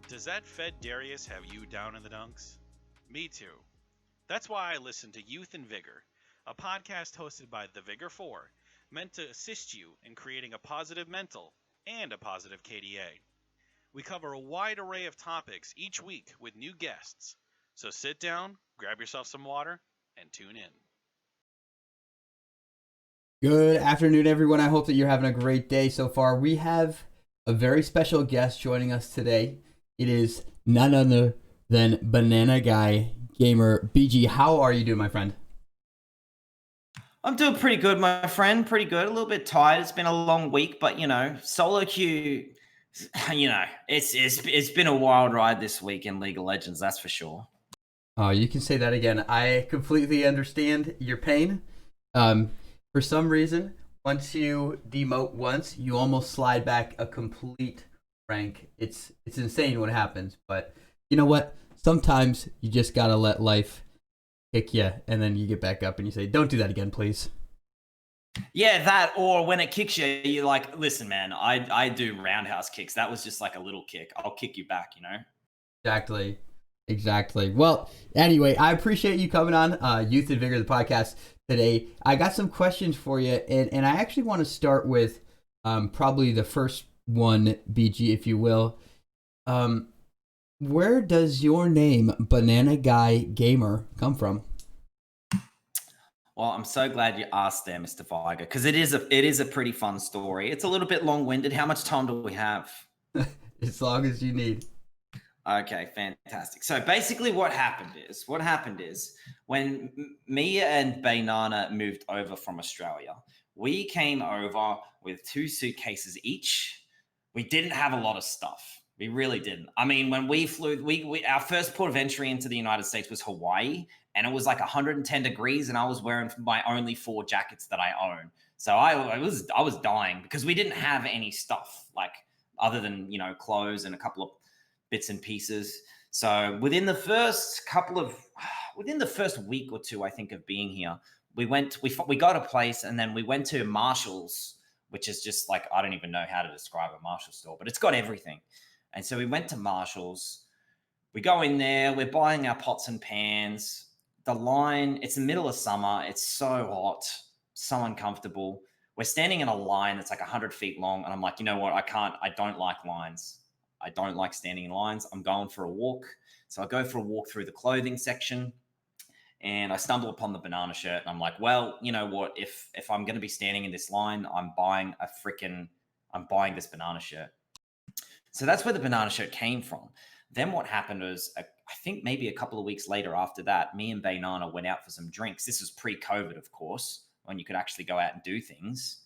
Does that Fed Darius have you down in the dunks? Me too. That's why I listen to Youth and Vigor, a podcast hosted by the Vigor 4, meant to assist you in creating a positive mental and a positive KDA. We cover a wide array of topics each week with new guests, so sit down, grab yourself some water, and tune in. Good afternoon, everyone. I hope that you're having a great day so far. We have a very special guest joining us today. It is none other than Bananaguygamer. BG, how are you doing, my friend? I'm doing pretty good, my friend. Pretty good. A little bit tired. It's been a long week, but solo queue. It's been a wild ride this week in League of Legends. That's for sure. Oh, you can say that again. I completely understand your pain. For some reason, once you demote once, you almost slide back a complete rank. It's insane what happens, but you know what? Sometimes you just gotta let life kick you, and then you get back up and you say, "Don't do that again, please." Yeah, that, or when it kicks you, you're like, "Listen, man, I do roundhouse kicks. That was just like a little kick. I'll kick you back," Exactly. Well, anyway, I appreciate you coming on Youth and Vigor, the podcast today. I got some questions for you, and I actually want to start with probably the first one, BG, if you will. Where does your name, Bananaguygamer, come from? Well, I'm so glad you asked there, Mr. Viger, because it is a pretty fun story. It's a little bit long-winded. How much time do we have? As long as you need. Okay, fantastic. So basically what happened is when me and Banana moved over from Australia, we came over with 2 suitcases each. We didn't have a lot of stuff. We really didn't. I mean, when we flew, our first port of entry into the United States was Hawaii, and it was like 110 degrees, and I was wearing my only 4 jackets that I own. So I was dying because we didn't have any stuff, like other than, clothes and a couple of bits and pieces. So within the first week or two, I think, of being here, we got a place, and then we went to Marshall's, which is just like, I don't even know how to describe a Marshall store, but it's got everything. And so we went to Marshall's. We go in there, we're buying our pots and pans. The line, it's the middle of summer. It's so hot, so uncomfortable. We're standing in a line that's like 100 feet long. And I'm like, you know what? I don't like lines. I don't like standing in lines. I'm going for a walk. So I go for a walk through the clothing section, and I stumble upon the banana shirt, and I'm like, well, you know what? If I'm going to be standing in this line, I'm buying this banana shirt. So that's where the banana shirt came from. Then what happened was, I think maybe a couple of weeks later after that, me and Banana went out for some drinks. This was pre-COVID, of course, when you could actually go out and do things.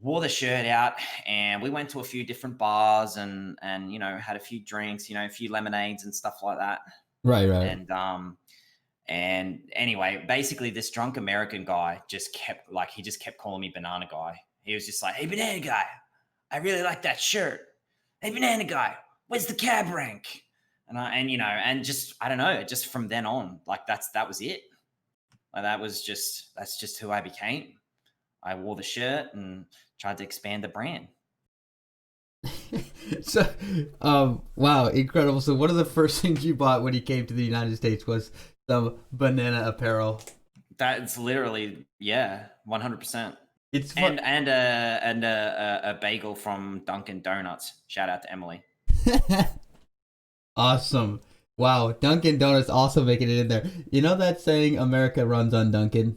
Wore the shirt out, and we went to a few different bars and had a few drinks, a few lemonades and stuff like that. Right. And anyway, basically this drunk American guy just kept calling me Banana Guy. He was just like, "Hey, Banana Guy, I really like that shirt. Hey, Banana Guy, where's the cab rank?" And just I don't know, just from then on, like that was it. Like that's just who I became. I wore the shirt and tried to expand the brand. So, wow, incredible. So one of the first things you bought when you came to the United States was some banana apparel. That's literally, 100%. It's fun. And a bagel from Dunkin' Donuts. Shout out to Emily. Awesome. Wow, Dunkin' Donuts also making it in there. You know that saying, America runs on Dunkin'?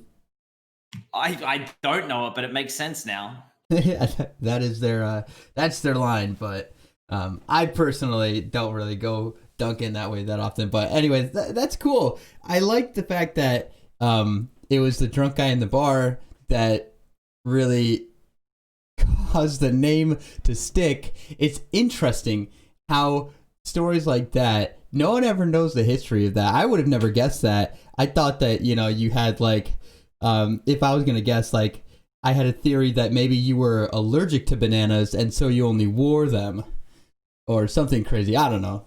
I don't know it, but it makes sense now. Yeah, that's their line, but I personally don't really go Dunkin' that way that often. But anyways, that's cool. I like the fact that it was the drunk guy in the bar that really caused the name to stick. It's interesting how stories like that, no one ever knows the history of that. I would have never guessed that. I thought that, you had like, if I was going to guess, like, I had a theory that maybe you were allergic to bananas and so you only wore them or something crazy. I don't know.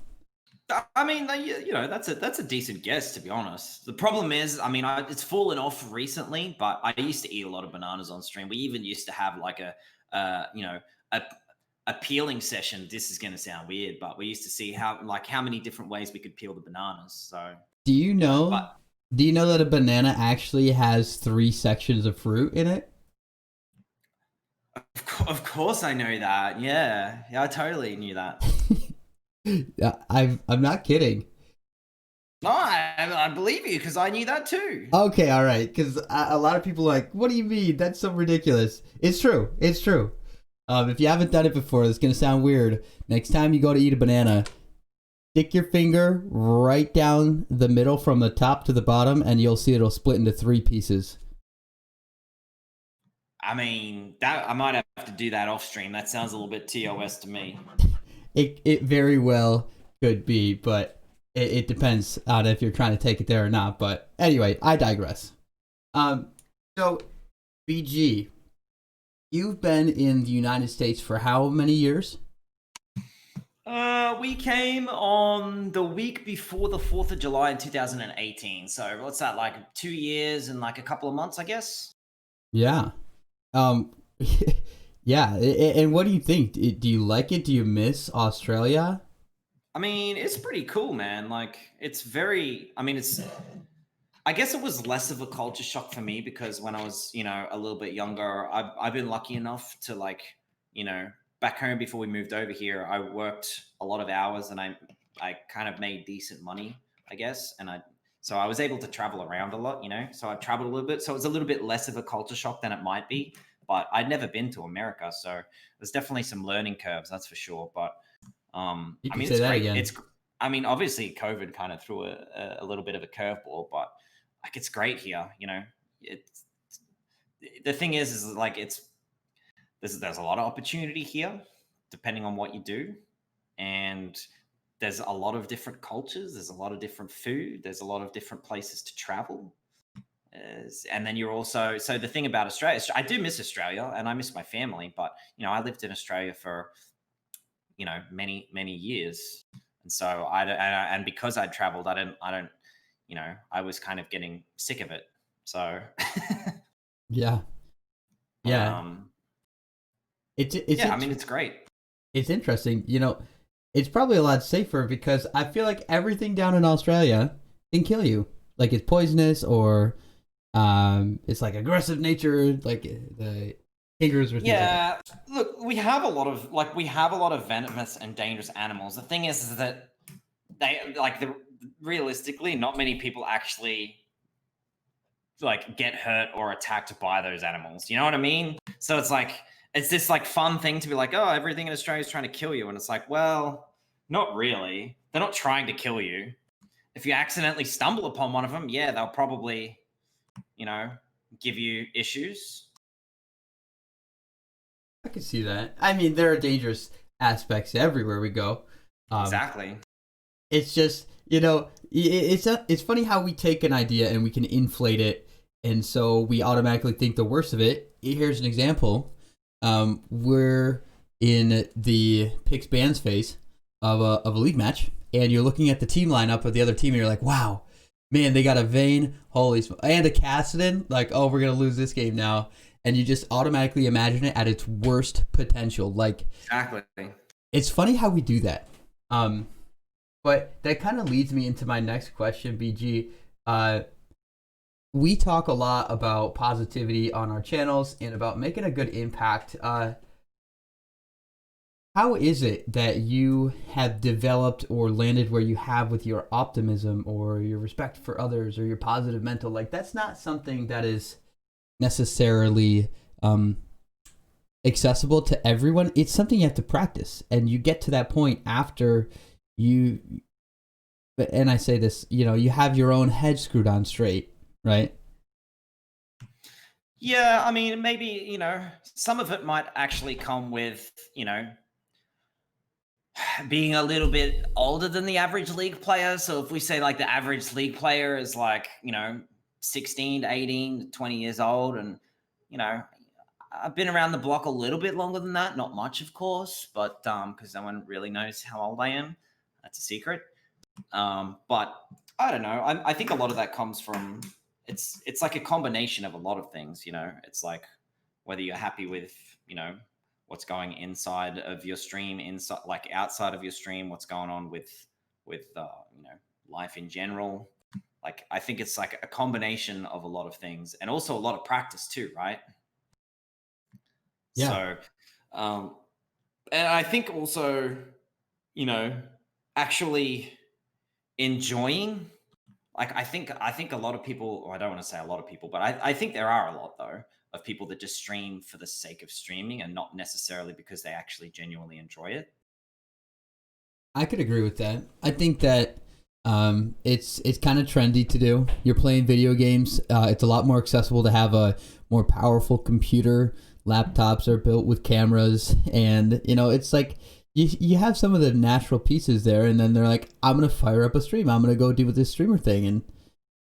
I mean, that's a decent guess, to be honest. The problem is, I mean, it's fallen off recently, but I used to eat a lot of bananas on stream. We even used to have like a a peeling session. This is going to sound weird, but we used to see how many different ways we could peel the bananas. So Do you know? but Do you know that a banana actually has 3 sections of fruit in it? of course I know that. Yeah, I totally knew that. Yeah, I'm not kidding. No, I believe you because I knew that too. Okay, all right. Because a lot of people are like, what do you mean? That's so ridiculous. It's true. It's true. If you haven't done it before, it's gonna sound weird. Next time you go to eat a banana, stick your finger right down the middle from the top to the bottom, and you'll see it'll split into 3 pieces. I mean, that I might have to do that off stream. That sounds a little bit TOS to me. It very well could be, but it depends on if you're trying to take it there or not. But anyway, I digress. So BG, you've been in the United States for how many years? We came on the week before the 4th of July in 2018. So what's that, like 2 years and like a couple of months, I guess? Yeah. Um, yeah. And what do you think? Do you like it? Do you miss Australia? I mean, it's pretty cool, man. Like, it's very, I mean, I guess it was less of a culture shock for me because when I was, a little bit younger, I've been lucky enough to like, back home before we moved over here, I worked a lot of hours and I kind of made decent money, I guess. So I was able to travel around a lot, so I traveled a little bit. So it was a little bit less of a culture shock than it might be, but I'd never been to America. So there's definitely some learning curves, that's for sure. But You I can mean, say it's that great. again. I mean, obviously COVID kind of threw a little bit of a curveball, but like, it's great here, it's, the thing is like, there's a lot of opportunity here, depending on what you do, and there's a lot of different cultures. There's a lot of different food. There's a lot of different places to travel. And then you're also, so the thing about Australia, I do miss Australia and I miss my family, but I lived in Australia for many years, and so and because I'd traveled, I don't, I was kind of getting sick of it. So, Yeah. but Yeah. It's yeah, I mean, it's great. it's interesting. It's probably a lot safer because I feel like everything down in Australia can kill you. Like it's poisonous or it's like aggressive nature, like the kangaroos or things like that. Yeah, look, we have a lot of venomous and dangerous animals. The thing is that realistically, not many people actually like get hurt or attacked by those animals. You know what I mean? So it's this like fun thing to be like, oh, everything in Australia is trying to kill you, and it's like, well, not really. They're not trying to kill you. If you accidentally stumble upon one of them, yeah, they'll probably, you know, give you issues. I can see that. I mean, there are dangerous aspects everywhere we go. Exactly. It's just it's funny how we take an idea and we can inflate it, and so we automatically think the worst of it. Here's an example. We're in the picks bans phase of a league match, and you're looking at the team lineup of the other team, and you're like, wow, man, they got a Vayne, and a Cassidy. Like, oh, we're gonna lose this game now, and you just automatically imagine it at its worst potential. Like, Exactly. it's funny how we do that. But that kind of leads me into my next question, BG. We talk a lot about positivity on our channels and about making a good impact. How is it that you have developed or landed where you have with your optimism or your respect for others or your positive mental? Like, that's not something that is necessarily accessible to everyone. It's something you have to practice, and you get to that point after you. And I say this, you have your own head screwed on straight, right? Yeah, I mean, maybe, some of it might actually come with, being a little bit older than the average league player. So if we say like the average league player is like, 16 to 18 to 20 years old, and, I've been around the block a little bit longer than that. Not much, of course, but because no one really knows how old I am. That's a secret. But I don't know. I think a lot of that comes from it's like a combination of a lot of things. It's like whether you're happy with what's going inside of your stream, inside like outside of your stream, what's going on with life in general. Like I think it's like a combination of a lot of things, and also a lot of practice too, right? Yeah. So, and I think also, actually enjoying. Like I think a lot of people, or I don't want to say a lot of people, but I think there are a lot though of people that just stream for the sake of streaming and not necessarily because they actually genuinely enjoy it. I could agree with that. I think that it's kind of trendy to do. You're playing video games. It's a lot more accessible to have a more powerful computer. Laptops are built with cameras, and it's like you have some of the natural pieces there, and then they're like, I'm gonna fire up a stream. I'm gonna go do this streamer thing,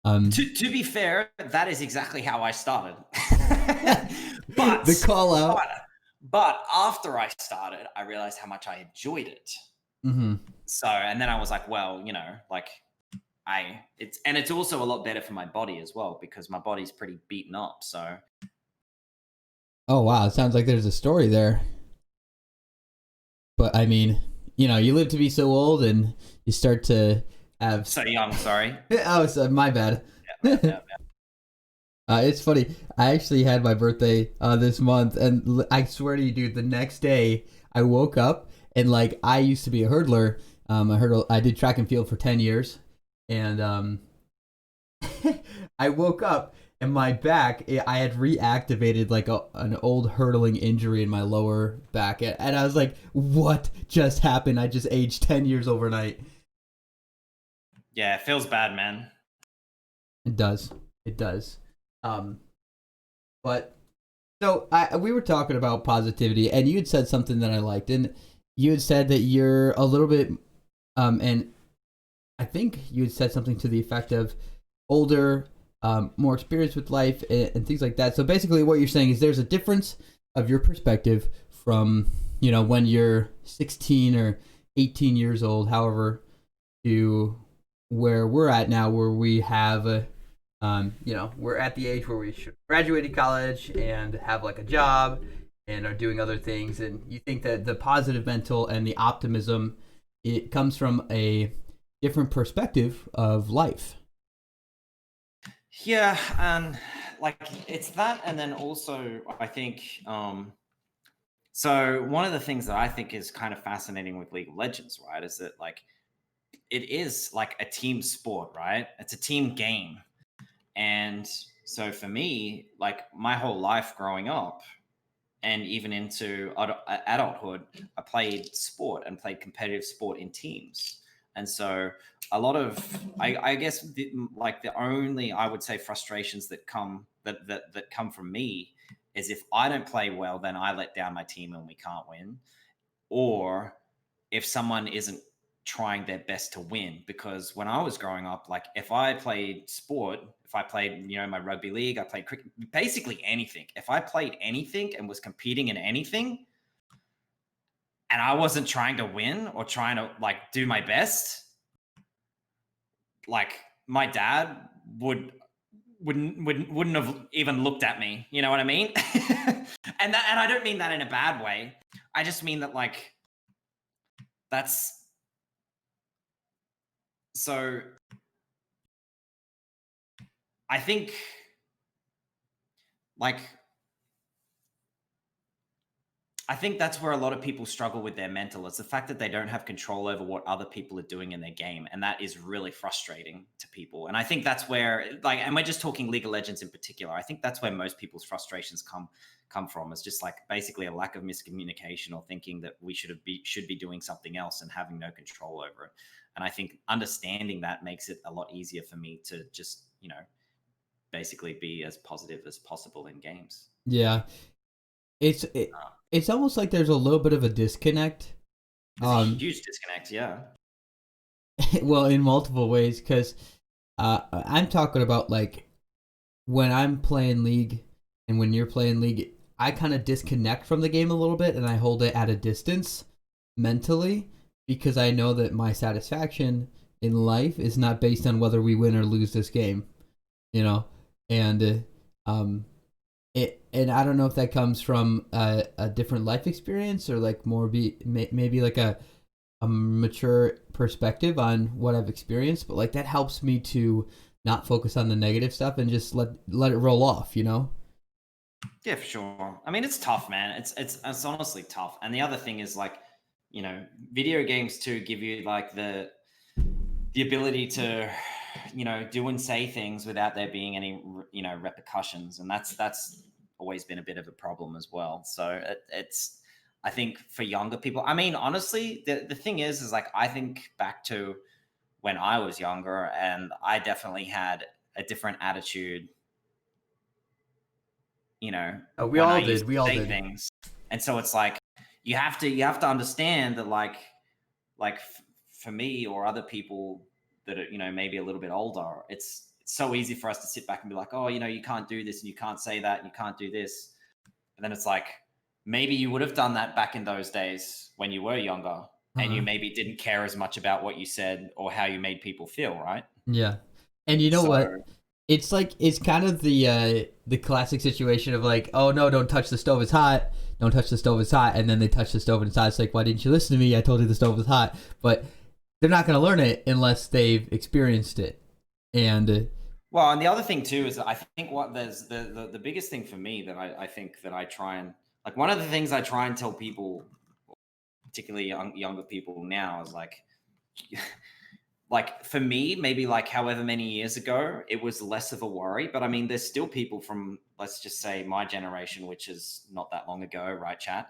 and to be fair, that is exactly how I started. But the call out. But after I started, I realized how much I enjoyed it. Mm-hmm. So, and then I was like, well, like it's also a lot better for my body as well because my body's pretty beaten up. So. Oh wow, it sounds like there's a story there. But I mean, you live to be so old, and you start to have so young. Sorry. Oh, so my bad. Yeah. It's funny. I actually had my birthday this month, and I swear to you, dude, the next day I woke up and like I used to be a hurdler. I did track and field for 10 years, and I woke up and my back, I had reactivated like an old hurdling injury in my lower back, and I was like, "What just happened? I just aged 10 years overnight." Yeah, it feels bad, man. It does. It does. But so we were talking about positivity, and you had said something that I liked, and you had said that you're a little bit, and I think you had said something to the effect of older, more experience with life and things like that. So basically, what you're saying is there's a difference of your perspective from when you're 16 or 18 years old, however, to where we're at now, where we have we're at the age where we should graduate college and have like a job and are doing other things, and you think that the positive mental and the optimism, it comes from a different perspective of life. Yeah, and like it's that, and then also I think so one of the things that I think is kind of fascinating with League of Legends, right, is that like it is like a team sport, right? It's a team game. And so for me, like my whole life growing up and even into adulthood, I played sport and played competitive sport in teams. And so a lot of, I guess, the only, I would say, frustrations that come from me is if I don't play well, then I let down my team and we can't win. Or if someone isn't trying their best to win. Because when I was growing up, like if I played sport, if I played, my rugby league, I played cricket, basically anything. If I played anything and was competing in anything, and I wasn't trying to win or trying to like do my best, like my dad wouldn't have even looked at me. You know what I mean? and I don't mean that in a bad way. I just mean that like that's so. I think that's where a lot of people struggle with their mental. It's the fact that they don't have control over what other people are doing in their game. And that is really frustrating to people. And I think that's where, like, and we're just talking League of Legends in particular, I think that's where most people's frustrations come from. It's just like basically a lack of miscommunication or thinking that we should be doing something else and having no control over it. And I think understanding that makes it a lot easier for me to just, basically be as positive as possible in games. Yeah. It's almost like there's a little bit of a disconnect. There's a huge disconnect, yeah. Well, in multiple ways, because I'm talking about like when I'm playing League and when you're playing League, I kind of disconnect from the game a little bit and I hold it at a distance mentally because I know that my satisfaction in life is not based on whether we win or lose this game, you know, and and I don't know if that comes from a different life experience or like maybe like a mature perspective on what I've experienced, but like that helps me to not focus on the negative stuff and just let it roll off, you know? Yeah, for sure. I mean, it's tough, man. It's honestly tough. And the other thing is like, you know, video games too give you like the ability to, you know, do and say things without there being any, you know, repercussions, and that's always been a bit of a problem as well. So it's I think for younger people. I mean, honestly, the thing is like I think back to when I was younger, and I definitely had a different attitude, you know, We when I all used did. We to all say did. things. And so it's like you have to understand that for me or other people that are, you know, maybe a little bit older, it's so easy for us to sit back and be like, oh, you know, you can't do this and you can't say that and you can't do this. And then it's like maybe you would have done that back in those days when you were younger, and you maybe didn't care as much about what you said or how you made people feel, right? Yeah. And you know So what? It's like it's kind of the classic situation of like, oh no, don't touch the stove, it's hot. Don't touch the stove, it's hot. And then they touch the stove and it's hot. It's like, why didn't you listen to me? I told you the stove was hot. But they're not going to learn it unless they've experienced it. And well, and the other thing too is that I think what there's the biggest thing for me that I think that I try and like one of the things I try and tell people, particularly younger people now, is like like for me, maybe like however many years ago, it was less of a worry. But I mean, there's still people from, let's just say, my generation, which is not that long ago, right, chat?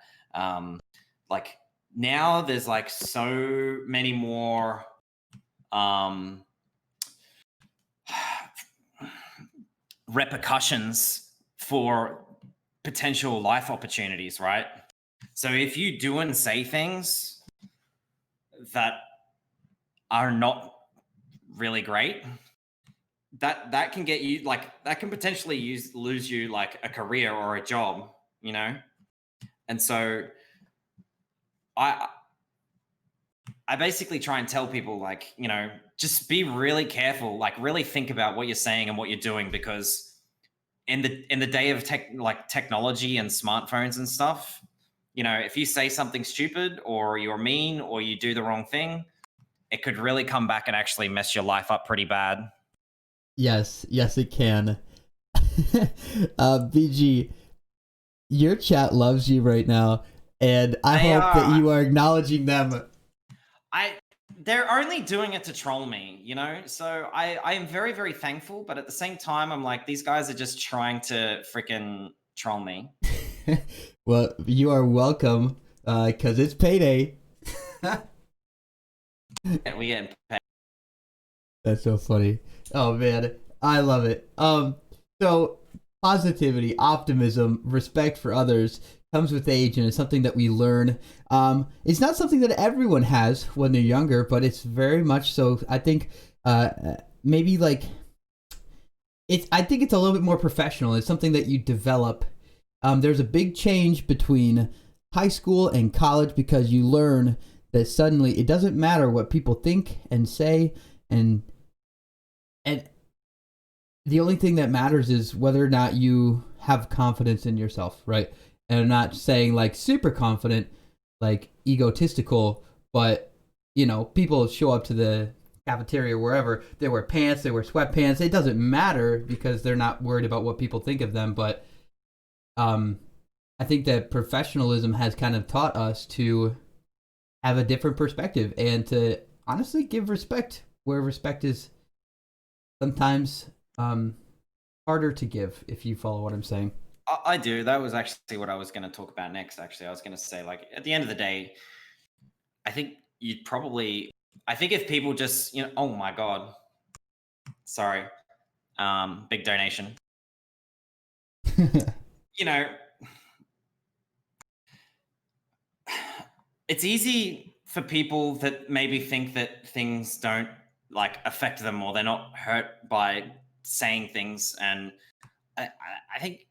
Like now there's like so many more repercussions for potential life opportunities, right? So if you do and say things that are not really great, that can get you like that can potentially lose you like a career or a job, you know. And so I I basically try and tell people like, you know, just be really careful, like really think about what you're saying and what you're doing, because in the day of technology and smartphones and stuff, you know, if you say something stupid or you're mean or you do the wrong thing, it could really come back and actually mess your life up pretty bad. yes, it can. BG, your chat loves you right now. And I hope that you are acknowledging them. They're only doing it to troll me, you know? So I am very, very thankful, but at the same time, I'm like, these guys are just trying to freaking troll me. Well, you are welcome, because it's payday. We get paid. That's so funny. Oh man, I love it. So positivity, optimism, respect for others comes with age, and it's something that we learn. It's not something that everyone has when they're younger, but it's very much so. I think, maybe like it's. I think it's a little bit more professional. It's something that you develop. There's a big change between high school and college because you learn that suddenly it doesn't matter what people think and say, and the only thing that matters is whether or not you have confidence in yourself, right? And I'm not saying like super confident, like egotistical, but you know, people show up to the cafeteria or wherever, they wear pants, they wear sweatpants. It doesn't matter because they're not worried about what people think of them. But I think that professionalism has kind of taught us to have a different perspective and to honestly give respect where respect is sometimes harder to give, if you follow what I'm saying. I do. That was actually what I was going to talk about next. Actually, I was going to say, like, at the end of the day, I think you'd probably, I think if people just, you know, oh my God, sorry, big donation. You know, it's easy for people that maybe think that things don't like affect them or they're not hurt by saying things. And I think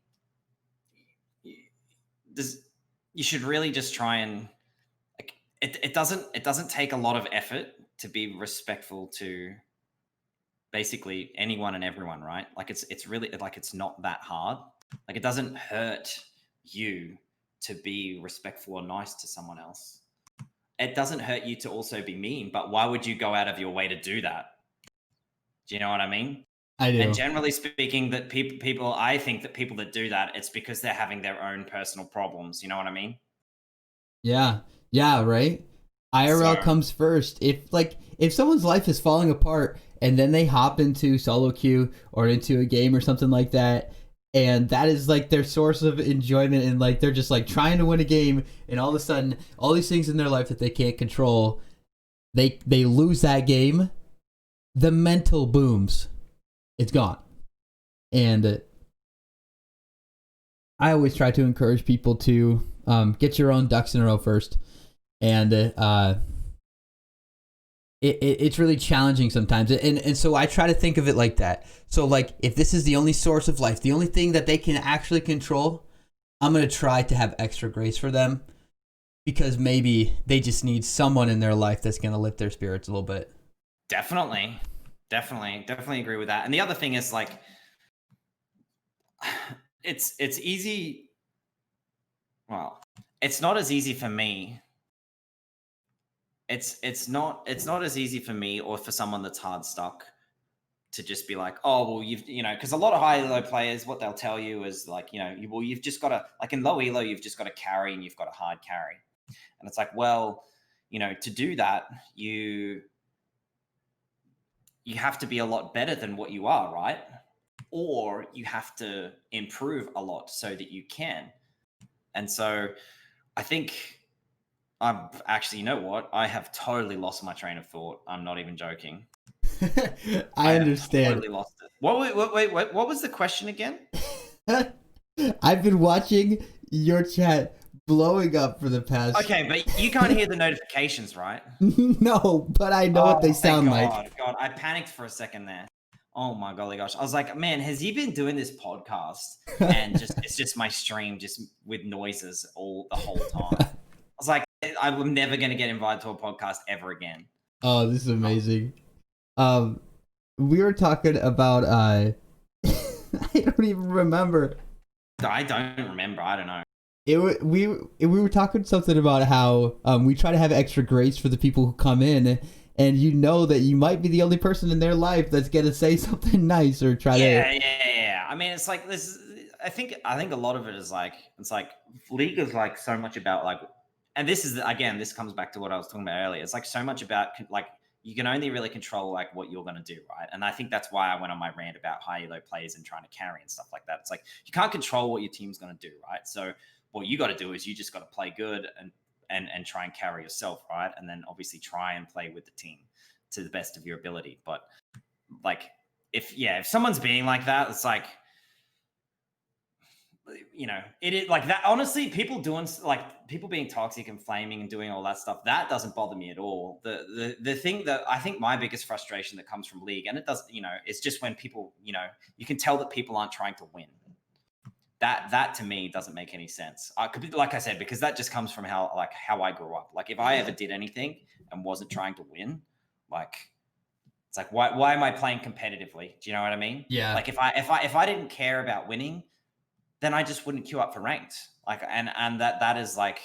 you should really just try and like it doesn't take a lot of effort to be respectful to basically anyone and everyone, right? Like it's really like it's not that hard. Like it doesn't hurt you to be respectful or nice to someone else. It doesn't hurt you to also be mean, but why would you go out of your way to do that? Do you know what I mean? I do. And generally speaking, that people, I think that people that do that, it's because they're having their own personal problems. You know what I mean? Yeah. Yeah, right? IRL So- comes first. If someone's life is falling apart and then they hop into solo queue or into a game or something like that, and that is like their source of enjoyment, and like they're just like trying to win a game, and all of a sudden all these things in their life that they can't control, they lose that game, the mental booms. It's gone. And I always try to encourage people to get your own ducks in a row first. And it's really challenging sometimes. And so I try to think of it like that. So like if this is the only source of life, the only thing that they can actually control, I'm going to try to have extra grace for them, because maybe they just need someone in their life that's going to lift their spirits a little bit. Definitely agree with that. And the other thing is like, it's easy. Well, it's not as easy for me. It's not as easy for me or for someone that's hard stuck to just be like, oh, well, because a lot of high elo players, what they'll tell you is like, you've just got to, like in low elo, you've just got to carry and you've got a hard carry. And it's like, well, to do that, you have to be a lot better than what you are, right? Or you have to improve a lot so that you can. And so I think I'm actually, you know what? I have totally lost my train of thought. I'm not even joking. I understand. Totally lost it. Wait, what was the question again? I've been watching your chat blowing up for the past... Okay, but you can't hear the notifications, right? No, but I know what they sound like. God, I panicked for a second there. Oh my golly gosh. I was like, man, has he been doing this podcast? And it's just my stream just with noises the whole time. I was like, I'm never going to get invited to a podcast ever again. Oh, this is amazing. We were talking about I don't even remember. I don't remember. I don't know. We were talking something about how we try to have extra grace for the people who come in, and that you might be the only person in their life that's gonna say something nice or try to. Yeah. I mean, it's like this. I think a lot of it is like, it's like League is like so much about like, and this is again, this comes back to what I was talking about earlier. It's like so much about like, you can only really control like what you're going to do, right? And I think that's why I went on my rant about high elo players and trying to carry and stuff like that. It's like you can't control what your team's going to do, right? So what you got to do is you just got to play good and try and carry yourself, right? And then obviously try and play with the team to the best of your ability. But like if someone's being like that, it's like, it is like that. Honestly, people being toxic and flaming and doing all that stuff, that doesn't bother me at all. The thing that I think my biggest frustration that comes from League, and it does, it's just when people, you can tell that people aren't trying to win. That to me doesn't make any sense. Like I said, because that just comes from how I grew up. Like if I ever did anything and wasn't trying to win, like it's like why am I playing competitively? Do you know what I mean? Yeah. Like if I didn't care about winning, then I just wouldn't queue up for ranked. Like, and that is like,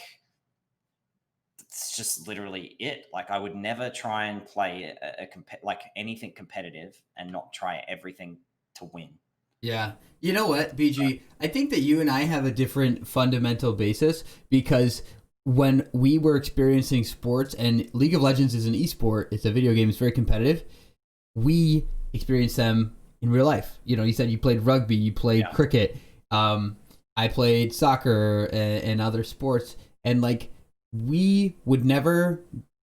it's just literally it. Like I would never try and play like anything competitive and not try everything to win. Yeah. You know what, BG? I think that you and I have a different fundamental basis, because when we were experiencing sports, and League of Legends is an esport, it's a video game, it's very competitive, we experienced them in real life. You said you played rugby, you played cricket. I played soccer and other sports, and like we would never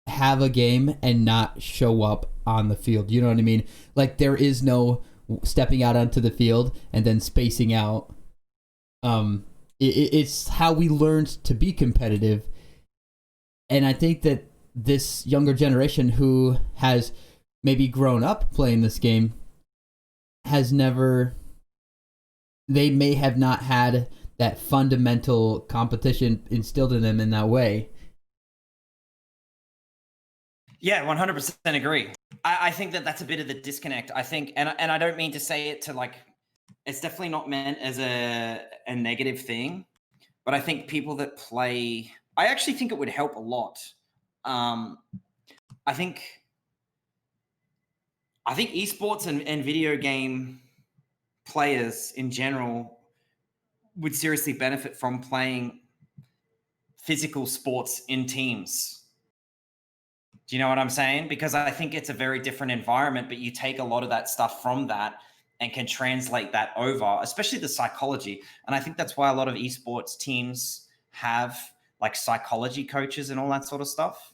have a game and not show up on the field. You know what I mean? Like there is no stepping out onto the field and then spacing out. It's how we learned to be competitive. And I think that this younger generation who has maybe grown up playing this game they may have not had that fundamental competition instilled in them in that way. Yeah, 100% agree. I think that that's a bit of the disconnect. I think, and I don't mean to say it to like, it's definitely not meant as a negative thing, but I think people that play, I actually think it would help a lot. I think esports and video game players in general would seriously benefit from playing physical sports in teams. Do you know what I'm saying? Because I think it's a very different environment, but you take a lot of that stuff from that and can translate that over, especially the psychology. And I think that's why a lot of esports teams have like psychology coaches and all that sort of stuff.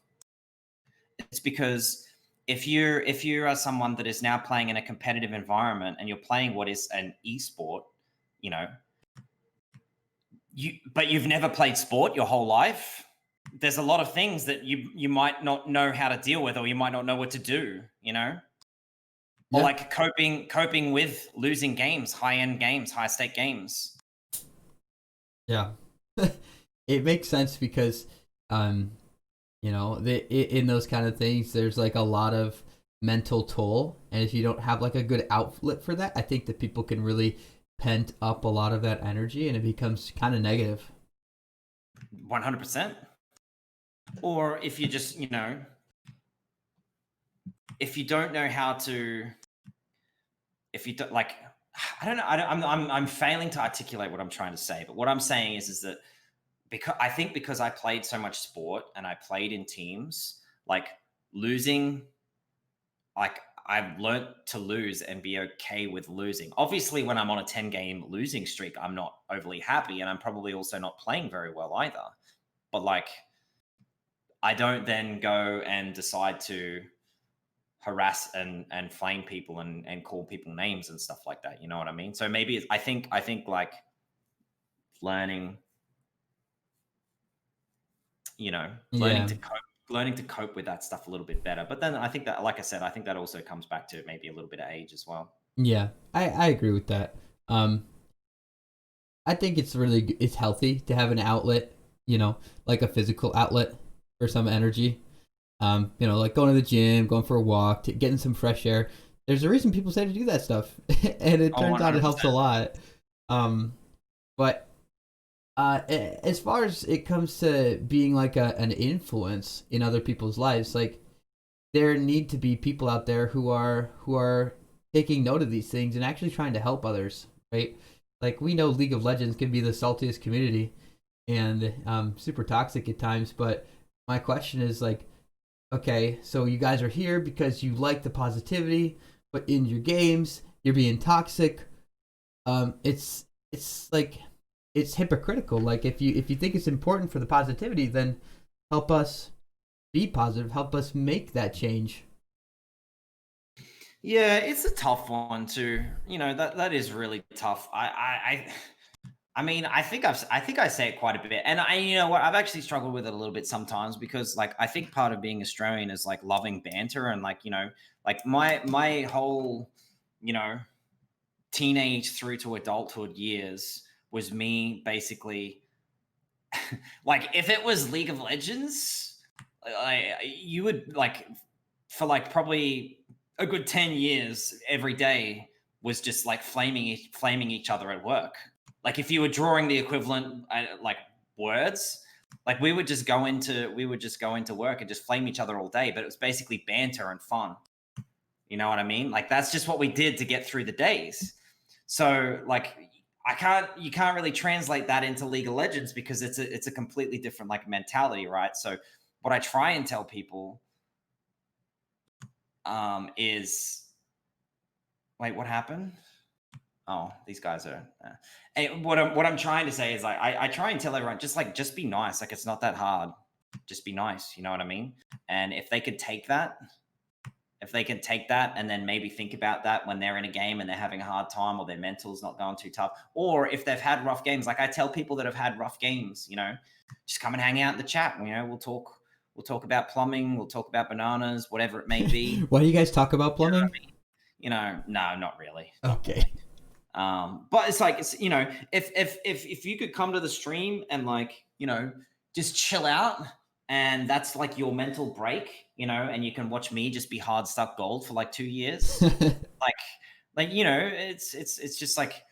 It's because if you are someone that is now playing in a competitive environment and you're playing what is an esport, you know, but you've never played sport your whole life, there's a lot of things that you might not know how to deal with, or you might not know what to do, you know? Yeah. Or like coping with losing games, high-end games, high-stake games. Yeah. It makes sense because you know, in those kind of things there's like a lot of mental toll, and if you don't have like a good outlet for that, I think that people can really pent up a lot of that energy and it becomes kind of negative. 100%. Or if you just, you know, if you don't know how to, if you don't like, I don't know, I'm failing to articulate what I'm trying to say, but what I'm saying is that because I played so much sport and I played in teams, like losing, like I've learned to lose and be okay with losing. Obviously, when I'm on a 10-game losing streak, I'm not overly happy, and I'm probably also not playing very well either. But like, I don't then go and decide to harass and flame people and call people names and stuff like that. You know what I mean? So maybe I think like learning, you know, Yeah. learning to cope with that stuff a little bit better. But then I think that, like I said, I think that also comes back to maybe a little bit of age as well. Yeah. I agree with that. I think it's healthy to have an outlet, you know, like a physical outlet for some energy. You know, like going to the gym, going for a walk, getting some fresh air. There's a reason people say to do that stuff, and it turns out it helps a lot. But as far as it comes to being like an influence in other people's lives, like there need to be people out there who are taking note of these things and actually trying to help others, right? Like we know League of Legends can be the saltiest community and super toxic at times, but my question is like, okay, so you guys are here because you like the positivity, but in your games you're being toxic. It's like it's hypocritical. Like if you think it's important for the positivity, then help us be positive. Help us make that change. Yeah, it's a tough one too. You know, that is really tough. I mean, I think I say it quite a bit, and you know what, I've actually struggled with it a little bit sometimes because, like, I think part of being Australian is like loving banter and like, you know, like my whole, you know, teenage through to adulthood years was me basically, like, if it was League of Legends, you would like for like probably a good 10 years every day was just like flaming each other at work. Like if you were drawing the equivalent like words, like we would just go into work and just flame each other all day, but it was basically banter and fun. You know what I mean? Like that's just what we did to get through the days. So like you can't really translate that into League of Legends because it's a completely different like mentality, right? So what I try and tell people is, wait, what happened? Oh, these guys are. Hey, what I'm trying to say is like I try and tell everyone just be nice. Like it's not that hard. Just be nice. You know what I mean? And if they could take that, and then maybe think about that when they're in a game and they're having a hard time or their mental's not going too tough, or if they've had rough games, like I tell people that have had rough games, you know, just come and hang out in the chat. You know, we'll talk about plumbing, we'll talk about bananas, whatever it may be. Why do you guys talk about plumbing? You know, no, not really. Okay. But it's like, it's, you know, if you could come to the stream and like, you know, just chill out and that's like your mental break, you know, and you can watch me just be hard stuck gold for like 2 years. like, you know, it's just like,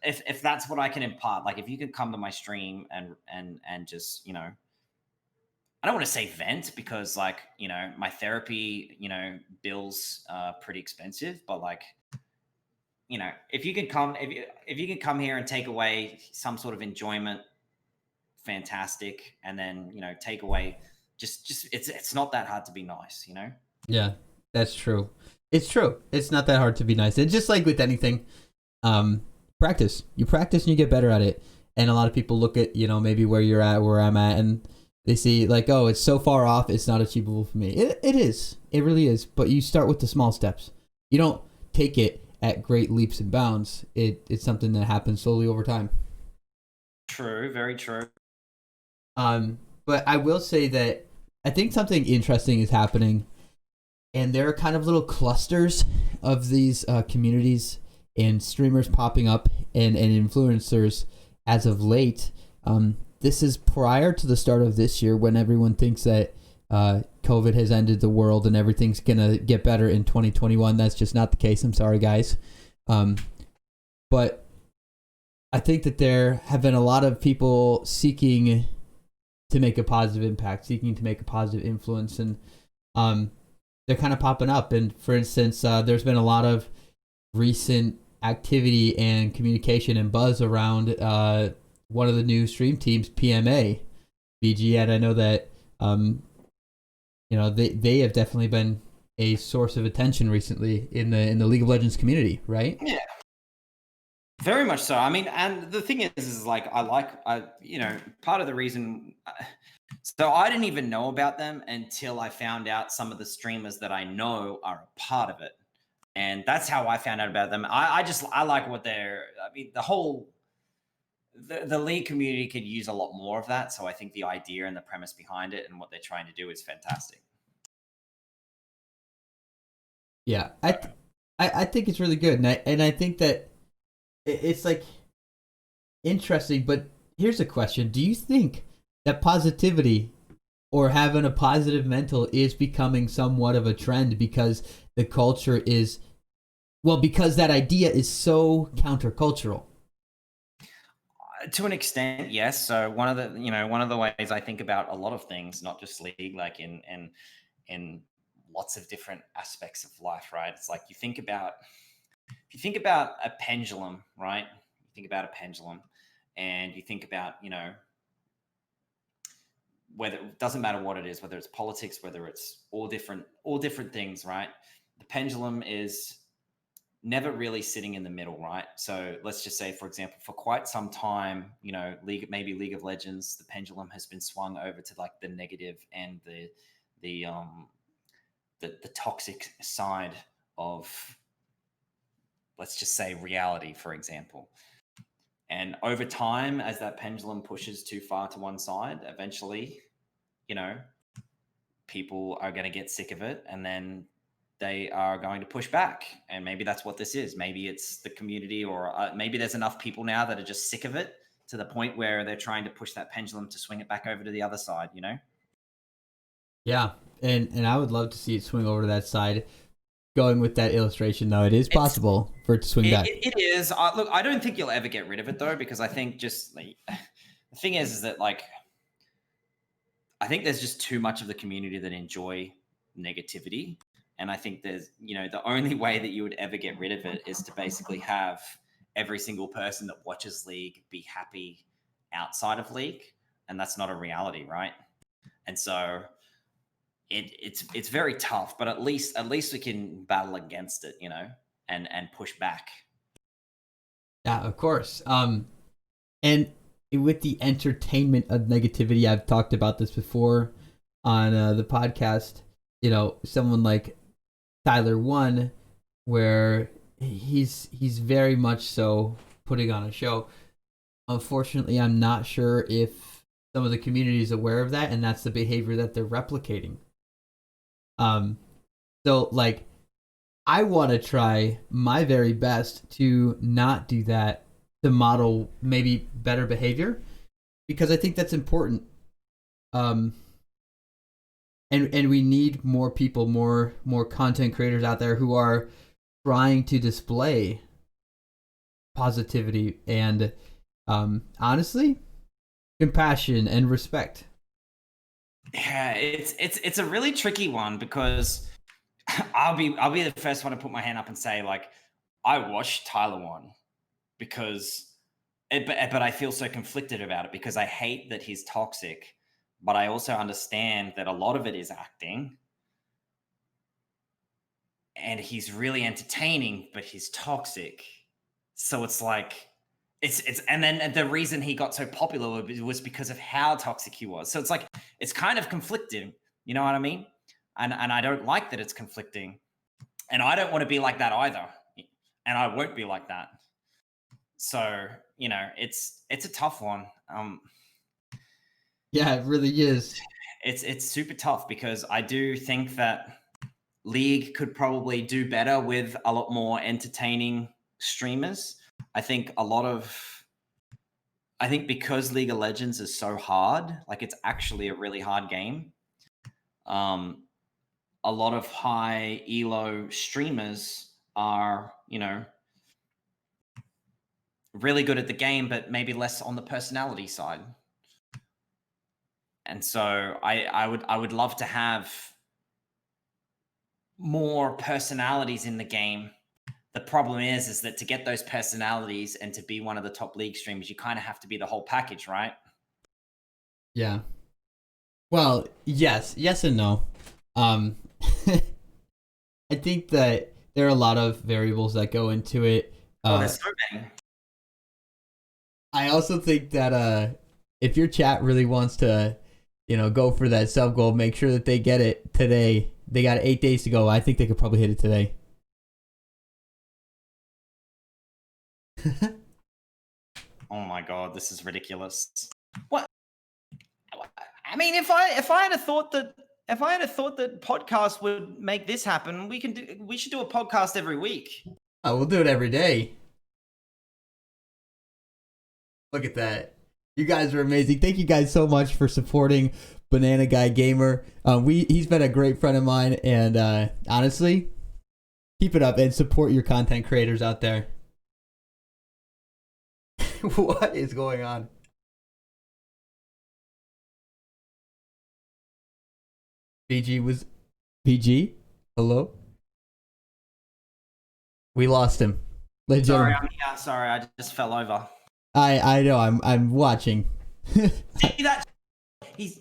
if that's what I can impart, like if you could come to my stream and just, you know, I don't want to say vent, because like, you know, my therapy, you know, bills are pretty expensive, but like, you know, if you can come, if you can come here and take away some sort of enjoyment, fantastic. And then, you know, take away just it's not that hard to be nice, you know? Yeah, that's true. It's true. It's not that hard to be nice. And just like with anything, practice. You practice and you get better at it. And a lot of people look at, you know, maybe where you're at, where I'm at, and they see like, oh, it's so far off, it's not achievable for me. It is. It really is. But you start with the small steps. You don't take it at great leaps and bounds. It's something that happens slowly over time. True, very true. But I will say that I think something interesting is happening, and there are kind of little clusters of these communities and streamers popping up, and influencers as of late. This is prior to the start of this year, when everyone thinks that COVID has ended the world and everything's gonna get better in 2021. That's just not the case. I'm sorry, guys. But I think that there have been a lot of people seeking to make a positive impact, seeking to make a positive influence, and they're kind of popping up. And for instance, there's been a lot of recent activity and communication and buzz around one of the new stream teams, PMA, BG, and I know that you know, they have definitely been a source of attention recently in the League of Legends community, right? Yeah. Very much so. I mean, and the thing is like, I you know, part of the reason, so I didn't even know about them until I found out some of the streamers that I know are a part of it. And that's how I found out about them. I like what they're, I mean, the league community could use a lot more of that. So I think the idea and the premise behind it and what they're trying to do is fantastic. Yeah, I think it's really good, and I think that it's like interesting. But here's a question: do you think that positivity or having a positive mental is becoming somewhat of a trend because the culture is, well, because that idea is so countercultural? To an extent, yes. So one of the ways I think about a lot of things, not just league, like in lots of different aspects of life, right? It's like if you think about a pendulum, right? You think about a pendulum, and you think about, you know, whether, it doesn't matter what it is, whether it's politics, whether it's all different things, right? The pendulum is never really sitting in the middle, right? So let's just say, for example, for quite some time, you know, League of Legends, the pendulum has been swung over to like the negative and the toxic side of, let's just say, reality, for example. And over time, as that pendulum pushes too far to one side, eventually, you know, people are going to get sick of it, and then they are going to push back. And maybe that's what this is. Maybe it's the community, or maybe there's enough people now that are just sick of it to the point where they're trying to push that pendulum to swing it back over to the other side, you know? Yeah, and I would love to see it swing over to that side. Going with that illustration, though, it is possible for it to swing back. It is. Look, I don't think you'll ever get rid of it, though, because I think just like, the thing is that, like, I think there's just too much of the community that enjoy negativity. And I think there's, you know, the only way that you would ever get rid of it is to basically have every single person that watches League be happy outside of League. And that's not a reality, right? And so it's very tough, but at least we can battle against it, you know, and push back. Yeah, of course. And with the entertainment of negativity, I've talked about this before on the podcast. You know, someone like Tyler One, where he's very much so putting on a show. Unfortunately, I'm not sure if some of the community is aware of that, and that's the behavior that they're replicating. So like, I want to try my very best to not do that, to model maybe better behavior, because I think that's important. and we need more people, more content creators out there who are trying to display positivity and honestly compassion and respect. Yeah, it's a really tricky one because I'll be the first one to put my hand up and say, like, I watched Tyler One because but I feel so conflicted about it because I hate that he's toxic, but I also understand that a lot of it is acting and he's really entertaining, but he's toxic. So it's like it's and then the reason he got so popular was because of how toxic he was. So it's like it's kind of conflicting, you know what I mean? And I don't like that it's conflicting. And I don't want to be like that either. And I won't be like that. So, you know, it's a tough one. Yeah, it really is. It's super tough because I do think that League could probably do better with a lot more entertaining streamers. I think because League of Legends is so hard, like it's actually a really hard game. A lot of high elo streamers are, you know, really good at the game, but maybe less on the personality side. And so I would love to have more personalities in the game. The problem is that to get those personalities and to be one of the top League streamers, you kind of have to be the whole package, right? Yeah. Well, yes and no. I think that there are a lot of variables that go into it. There's so many. I also think that if your chat really wants to, go for that sub goal, make sure that they get it today. They got 8 days to go. I think they could probably hit it today. Oh my god, this is ridiculous. What? I mean, if I had a thought that podcast would make this happen, we should do a podcast every week. Oh, we'll do it every day. Look at that. You guys are amazing. Thank you guys so much for supporting Bananaguygamer. He's been a great friend of mine, and honestly, keep it up and support your content creators out there. What is going on? BG? Hello? We lost him. Ladies and Sorry, gentlemen. I'm here. Sorry, I just fell over. I know. I'm watching. See that? He's.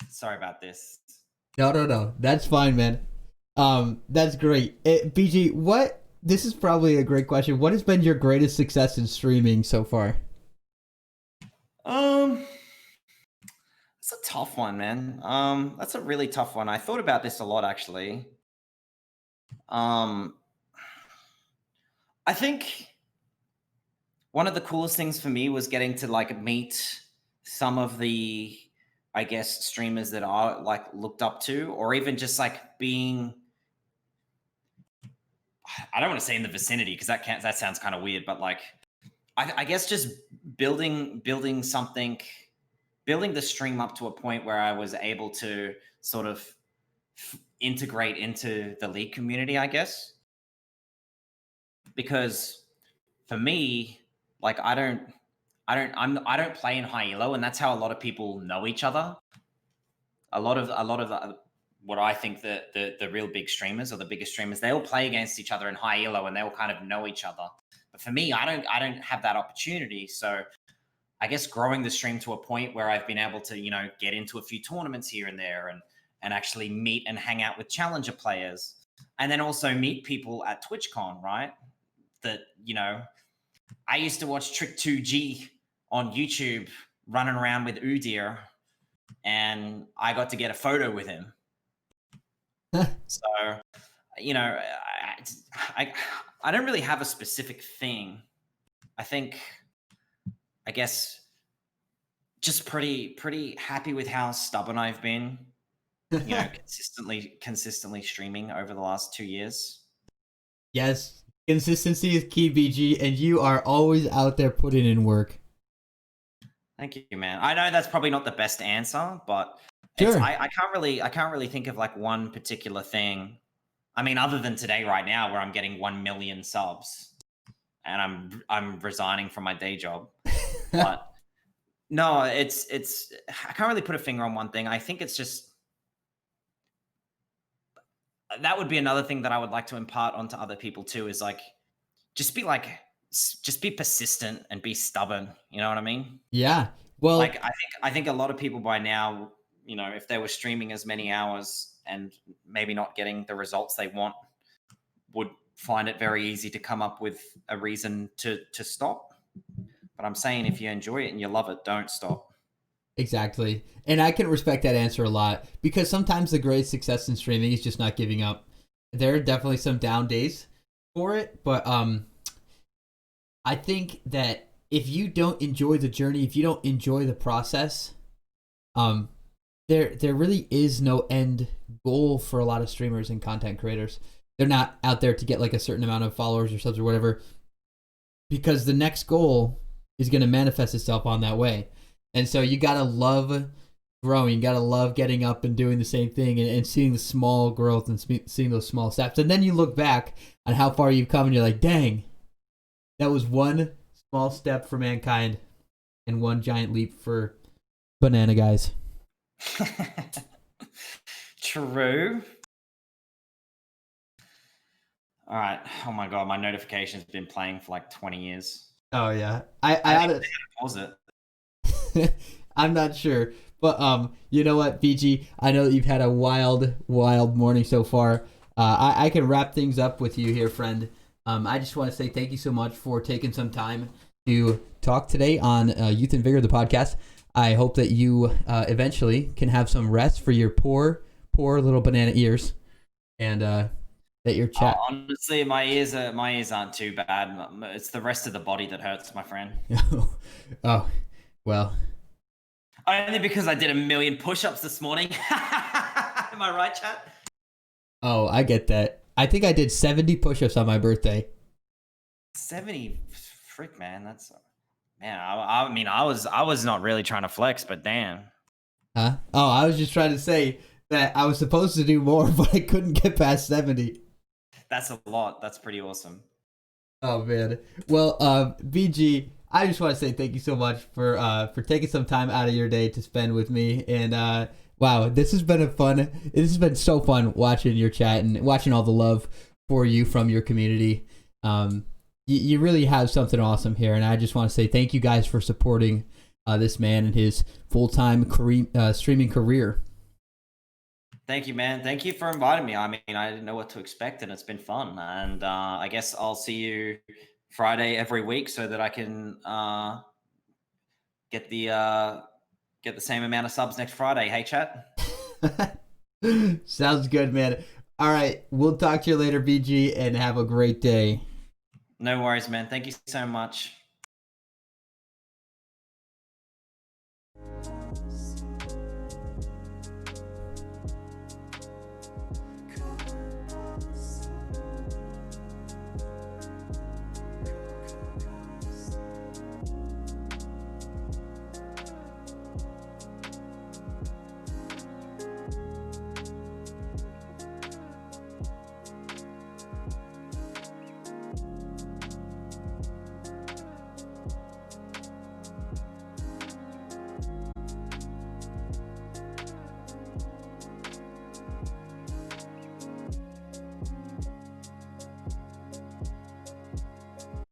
Sorry about this. No. That's fine, man. That's great. BG, what? This is probably a great question. What has been your greatest success in streaming so far? That's a tough one, man. That's a really tough one. I thought about this a lot, actually. I think one of the coolest things for me was getting to like meet some of the, I guess, streamers that I like looked up to, or even just like being, I don't want to say in the vicinity because that sounds kind of weird, but like, I guess just building the stream up to a point where I was able to sort of integrate into the League community, I guess. Because for me, like I don't play in high elo, and that's how a lot of people know each other. A lot of what I think the real big streamers or the biggest streamers, they all play against each other in high elo, and they all kind of know each other. But for me, I don't have that opportunity. So I guess growing the stream to a point where I've been able to, get into a few tournaments here and there and actually meet and hang out with challenger players, and then also meet people at TwitchCon, right? That, I used to watch Trick2G on YouTube running around with Udir, and I got to get a photo with him. So, I don't really have a specific thing. I guess just pretty happy with how stubborn I've been, consistently streaming over the last 2 years. Yes, Consistency is key, BG, and you are always out there putting in work. Thank you, man. I know that's probably not the best answer, but Sure. I can't really think of like one particular thing. I mean, other than today, right now, where I'm getting 1 million subs, and I'm resigning from my day job. But no, it's I can't really put a finger on one thing. I think it's just that would be another thing that I would like to impart onto other people too. Is like just be like just be persistent and be stubborn. You know what I mean? Yeah. Well, Like I think a lot of people by now, you know, if they were streaming as many hours and maybe not getting the results they want, would find it very easy to come up with a reason to stop. But I'm saying if you enjoy it and you love it, don't stop. exactly. And I can respect that answer a lot because sometimes the great success in streaming is just not giving up. There are definitely some down days for it, but I think that if you don't enjoy the journey, if you don't enjoy the process, there really is no end goal for a lot of streamers and content creators. They're not out there to get like a certain amount of followers or subs or whatever, because the next goal is going to manifest itself on that way. And so you got to love growing. You got to love getting up and doing the same thing and seeing the small growth and seeing those small steps. And then you look back on how far you've come and you're like, dang, that was one small step for mankind and one giant leap for banana guys. True. All right. Oh my god, my notification's been playing for like 20 years. Oh yeah, I I had think it. pause it. I'm not sure, but you know what, BG? I know that you've had a wild morning so far. I can wrap things up with you here, friend. I just want to say thank you so much for taking some time to talk today on Youth and Vigor, the podcast. I hope that you eventually can have some rest for your poor little banana ears, and that your chat. Honestly, my ears aren't too bad. It's the rest of the body that hurts, my friend. Oh, well. Only because I did 1 million push-ups this morning. Am I right, chat? Oh, I get that. I think I did 70 push-ups on my birthday. 70, frick, man. That's man. I mean, I was not really trying to flex, but damn. Huh? Oh, I was just trying to say that I was supposed to do more, but I couldn't get past 70. That's a lot. That's pretty awesome. Oh man. Well, BG, I just want to say thank you so much for taking some time out of your day to spend with me. And wow, this has been so fun watching your chat and watching all the love for you from your community. You really have something awesome here, and I just want to say thank you guys for supporting this man and his full-time streaming career. Thank you, man. Thank you for inviting me. I mean, I didn't know what to expect, and it's been fun. And I guess I'll see you Friday every week so that I can get the same amount of subs next Friday. Hey, chat. Sounds good, man. All right, we'll talk to you later, BG, and have a great day. No worries, man. Thank you so much.